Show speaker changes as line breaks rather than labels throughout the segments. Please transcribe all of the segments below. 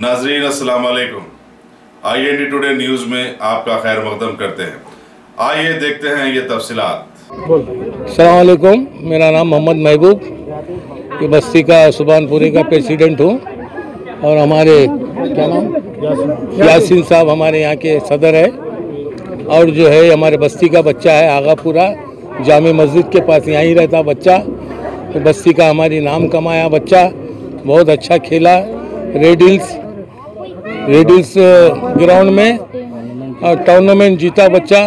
नाजरीन अस्सलाम वालेकुम। IND टुडे न्यूज़ में आपका खैर मकदम करते हैं। आइए देखते हैं ये तफसीलात।
अस्सलाम वालेकुम, मेरा नाम मोहम्मद महबूब, ये बस्ती का सुबानपुरी का प्रेसिडेंट हूँ और हमारे क्या नाम यासीन साहब हमारे यहाँ के सदर है और जो है हमारे बस्ती का बच्चा है आगापुरा जामे मस्जिद के पास यहीं रहता बच्चा। तो बस्ती का हमारी नाम कमाया बच्चा, बहुत अच्छा खेला रेड हिल्स ग्राउंड में और टूर्नामेंट जीता बच्चा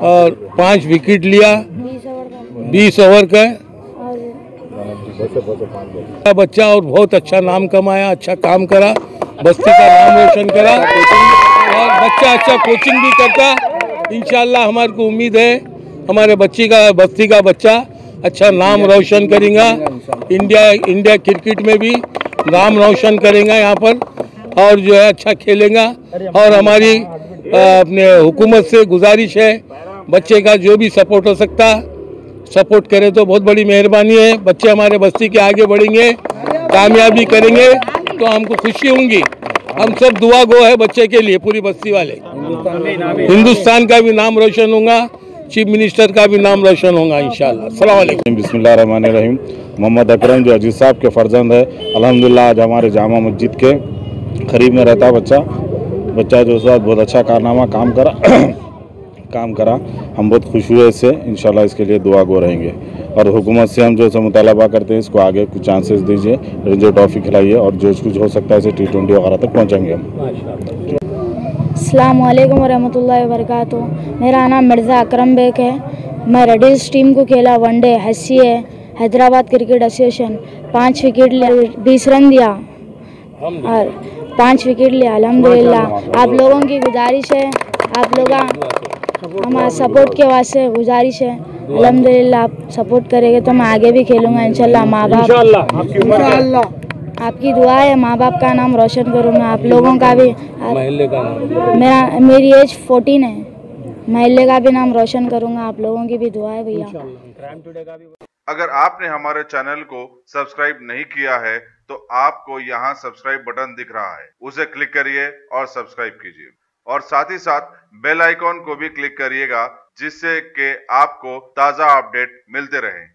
और 5 विकेट लिया 20 ओवर का बच्चा और बहुत अच्छा नाम कमाया, अच्छा काम करा, बस्ती का नाम रोशन करा और बच्चा अच्छा कोचिंग भी करता। इंशाल्लाह हमारे को उम्मीद है हमारे बस्ती का बच्चा अच्छा नाम रोशन करेगा, इंडिया क्रिकेट में भी नाम रोशन करेगा यहाँ पर और जो है अच्छा खेलेगा। और हमारी अपने हुकूमत से गुजारिश है बच्चे का जो भी सपोर्ट हो सकता सपोर्ट करे तो बहुत बड़ी मेहरबानी है। बच्चे हमारे बस्ती के आगे बढ़ेंगे, कामयाबी करेंगे तो हमको खुशी होंगी। हम सब दुआ गो है बच्चे के लिए, पूरी बस्ती वाले। हिंदुस्तान का भी नाम रोशन होगा, चीफ मिनिस्टर का भी नाम रोशन होगा इंशाल्लाह। अस्सलाम वालेकुम।
बिस्मिल्लाहिर्रहमानिर्रहीम। मोहम्मद अकरम जो अजीज साहब के फर्जंद है, अल्हम्दुलिल्लाह आज हमारे जामा मस्जिद के करीब में रहता बच्चा जो उस बहुत अच्छा कारनामा काम करा। हम बहुत खुश हुए इससे, इंशाल्लाह इसके लिए दुआ गो रहेंगे और हुकूमत से हम जो मुतालबा करते हैं इसको आगे कुछ चांसेस दीजिए, रेंजर ट्रॉफी खिलाइए और जो कुछ हो सकता है इसे T20 वगैरह तक पहुँचाएंगे हम।
अस्सलाम वालेकुम वरहमतुल्लाहि वबरकातुहू। मेरा नाम मिर्ज़ा अकरम बेग है। मैं रेड हिल्स टीम को खेला, वनडे हस्सी है हैदराबाद क्रिकेट एसोसिएशन। 5 विकेट लिया, 20 रन दिया और 5 विकेट लिया अल्हम्दुलिल्लाह। आप लोगों की गुजारिश है, आप लोग हमारा सपोर्ट के वास्ते गुजारिश है, अल्हम्दुलिल्लाह आप सपोर्ट करेंगे तो मैं आगे भी खेलूँगा इंशाल्लाह। माँ बाप आपकी दुआ है, माँ बाप का नाम रोशन करूँगा, आप लोगों का भी।
महल्ले का नाम
मेरी एज 14 है, महल्ले का भी नाम रोशन करूँगा, आप लोगों की भी दुआ है भैया।
अगर आपने हमारे चैनल को सब्सक्राइब नहीं किया है तो आपको यहाँ सब्सक्राइब बटन दिख रहा है, उसे क्लिक करिए और सब्सक्राइब कीजिए और साथ ही साथ बेल आइकॉन को भी क्लिक करिएगा जिससे कि आपको ताज़ा अपडेट मिलते रहें।